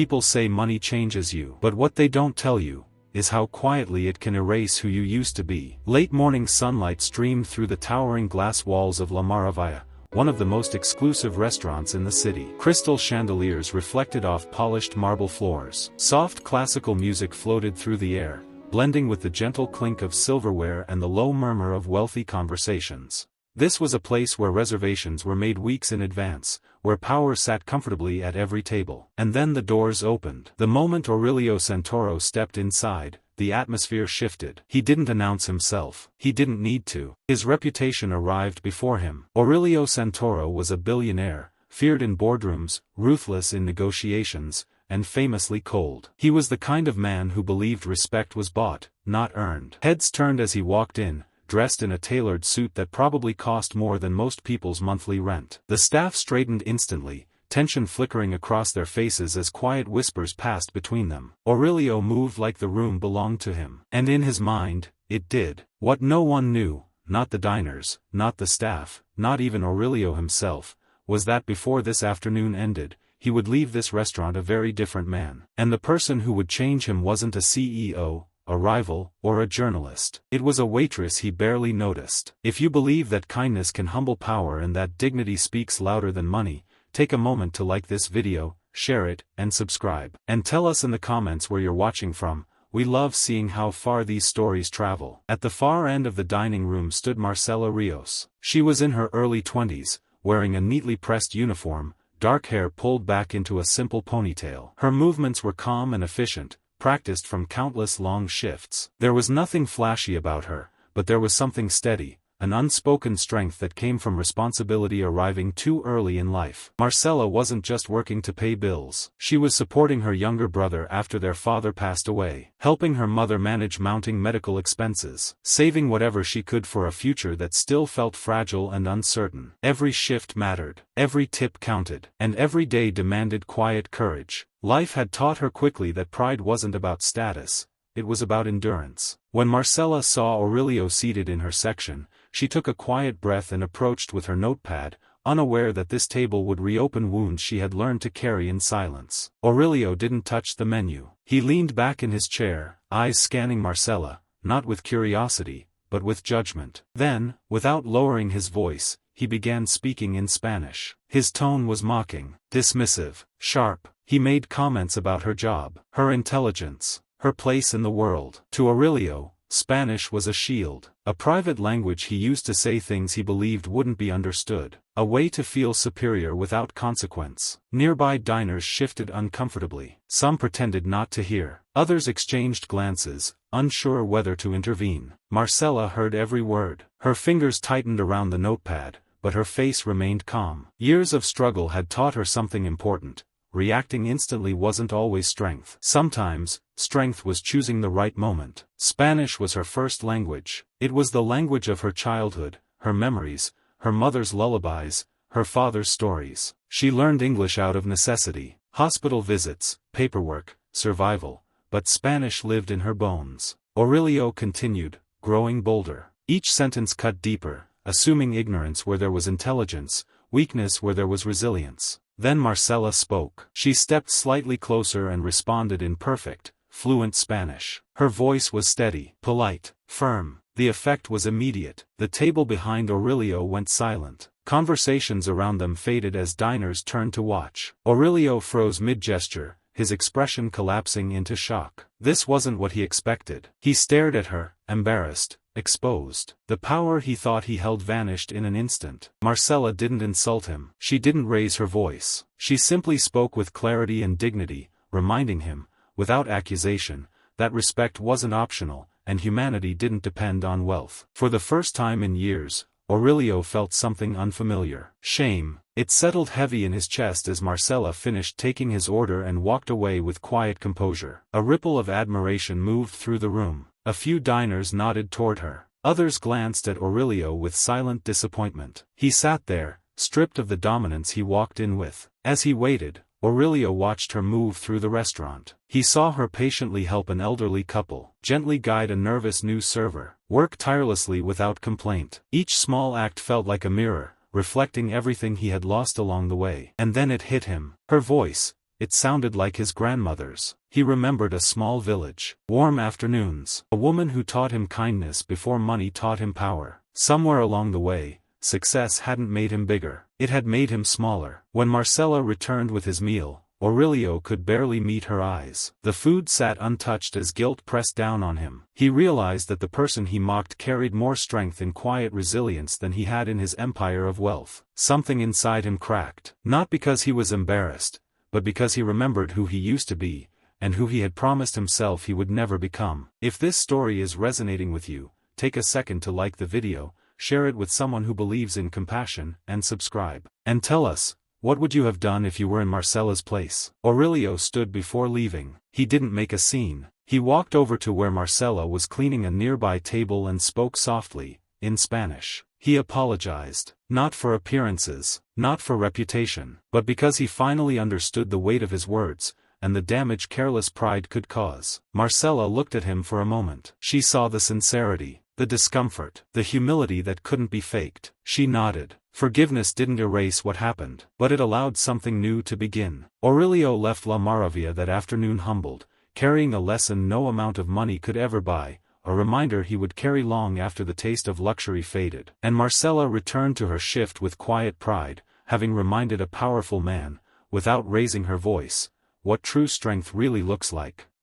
People say money changes you, but what they don't tell you is how quietly it can erase who you used to be. Late morning sunlight streamed through the towering glass walls of La Maravilla, one of the most exclusive restaurants in the city. Crystal chandeliers reflected off polished marble floors. Soft classical music floated through the air, blending with the gentle clink of silverware and the low murmur of wealthy conversations. This was a place where reservations were made weeks in advance, where power sat comfortably at every table. And then the doors opened. The moment Aurelio Santoro stepped inside, the atmosphere shifted. He didn't announce himself. He didn't need to. His reputation arrived before him. Aurelio Santoro was a billionaire, feared in boardrooms, ruthless in negotiations, and famously cold. He was the kind of man who believed respect was bought, not earned. Heads turned as he walked in, dressed in a tailored suit that probably cost more than most people's monthly rent. The staff straightened instantly, tension flickering across their faces as quiet whispers passed between them. Aurelio moved like the room belonged to him. And in his mind, it did. What no one knew, not the diners, not the staff, not even Aurelio himself, was that before this afternoon ended, he would leave this restaurant a very different man. And the person who would change him wasn't a CEO, a rival, or a journalist. It was a waitress he barely noticed. If you believe that kindness can humble power and that dignity speaks louder than money, take a moment to like this video, share it, and subscribe. And tell us in the comments where you're watching from. We love seeing how far these stories travel. At the far end of the dining room stood Marcela Rios. She was in her early 20s, wearing a neatly pressed uniform, dark hair pulled back into a simple ponytail. Her movements were calm and efficient, practiced from countless long shifts. There was nothing flashy about her, but there was something steady, an unspoken strength that came from responsibility arriving too early in life. Marcela wasn't just working to pay bills. She was supporting her younger brother after their father passed away, helping her mother manage mounting medical expenses, saving whatever she could for a future that still felt fragile and uncertain. Every shift mattered, every tip counted, and every day demanded quiet courage. Life had taught her quickly that pride wasn't about status, it was about endurance. When Marcela saw Aurelio seated in her section, she took a quiet breath and approached with her notepad, unaware that this table would reopen wounds she had learned to carry in silence. Aurelio didn't touch the menu. He leaned back in his chair, eyes scanning Marcela, not with curiosity, but with judgment. Then, without lowering his voice, he began speaking in Spanish. His tone was mocking, dismissive, sharp. He made comments about her job, her intelligence, her place in the world. To Aurelio, Spanish was a shield, a private language he used to say things he believed wouldn't be understood, a way to feel superior without consequence. Nearby diners shifted uncomfortably. Some pretended not to hear. Others exchanged glances, unsure whether to intervene. Marcela heard every word. Her fingers tightened around the notepad, but her face remained calm. Years of struggle had taught her something important. Reacting instantly wasn't always strength. Sometimes, strength was choosing the right moment. Spanish was her first language. It was the language of her childhood, her memories, her mother's lullabies, her father's stories. She learned English out of necessity, hospital visits, paperwork, survival, but Spanish lived in her bones. Aurelio continued, growing bolder. Each sentence cut deeper, assuming ignorance where there was intelligence, weakness where there was resilience. Then Marcela spoke. She stepped slightly closer and responded in perfect, fluent Spanish. Her voice was steady, polite, firm. The effect was immediate. The table behind Aurelio went silent. Conversations around them faded as diners turned to watch. Aurelio froze mid-gesture, his expression collapsing into shock. This wasn't what he expected. He stared at her, embarrassed, exposed. The power he thought he held vanished in an instant. Marcela didn't insult him. She didn't raise her voice. She simply spoke with clarity and dignity, reminding him, without accusation, that respect wasn't optional, and humanity didn't depend on wealth. For the first time in years, Aurelio felt something unfamiliar. Shame. It settled heavy in his chest as Marcela finished taking his order and walked away with quiet composure. A ripple of admiration moved through the room. A few diners nodded toward her. Others glanced at Aurelio with silent disappointment. He sat there, stripped of the dominance he walked in with. As he waited, Aurelio watched her move through the restaurant. He saw her patiently help an elderly couple, gently guide a nervous new server, work tirelessly without complaint. Each small act felt like a mirror, reflecting everything he had lost along the way. And then it hit him. Her voice, it sounded like his grandmother's. He remembered a small village, warm afternoons, a woman who taught him kindness before money taught him power. Somewhere along the way, success hadn't made him bigger, it had made him smaller. When Marcella returned with his meal, Aurelio could barely meet her eyes. The food sat untouched as guilt pressed down on him. He realized that the person he mocked carried more strength and quiet resilience than he had in his empire of wealth. Something inside him cracked, not because he was embarrassed, but because he remembered who he used to be, and who he had promised himself he would never become. If this story is resonating with you, take a second to like the video, share it with someone who believes in compassion, and subscribe. And tell us, what would you have done if you were in Marcella's place? Aurelio stood before leaving. He didn't make a scene. He walked over to where Marcella was cleaning a nearby table and spoke softly, in Spanish. He apologized, not for appearances, not for reputation, but because he finally understood the weight of his words, and the damage careless pride could cause. Marcella looked at him for a moment. She saw the sincerity, the discomfort, the humility that couldn't be faked. She nodded. Forgiveness didn't erase what happened, but it allowed something new to begin. Aurelio left La Maravilla that afternoon humbled, carrying a lesson no amount of money could ever buy, a reminder he would carry long after the taste of luxury faded. And Marcella returned to her shift with quiet pride, having reminded a powerful man, without raising her voice, what true strength really looks like.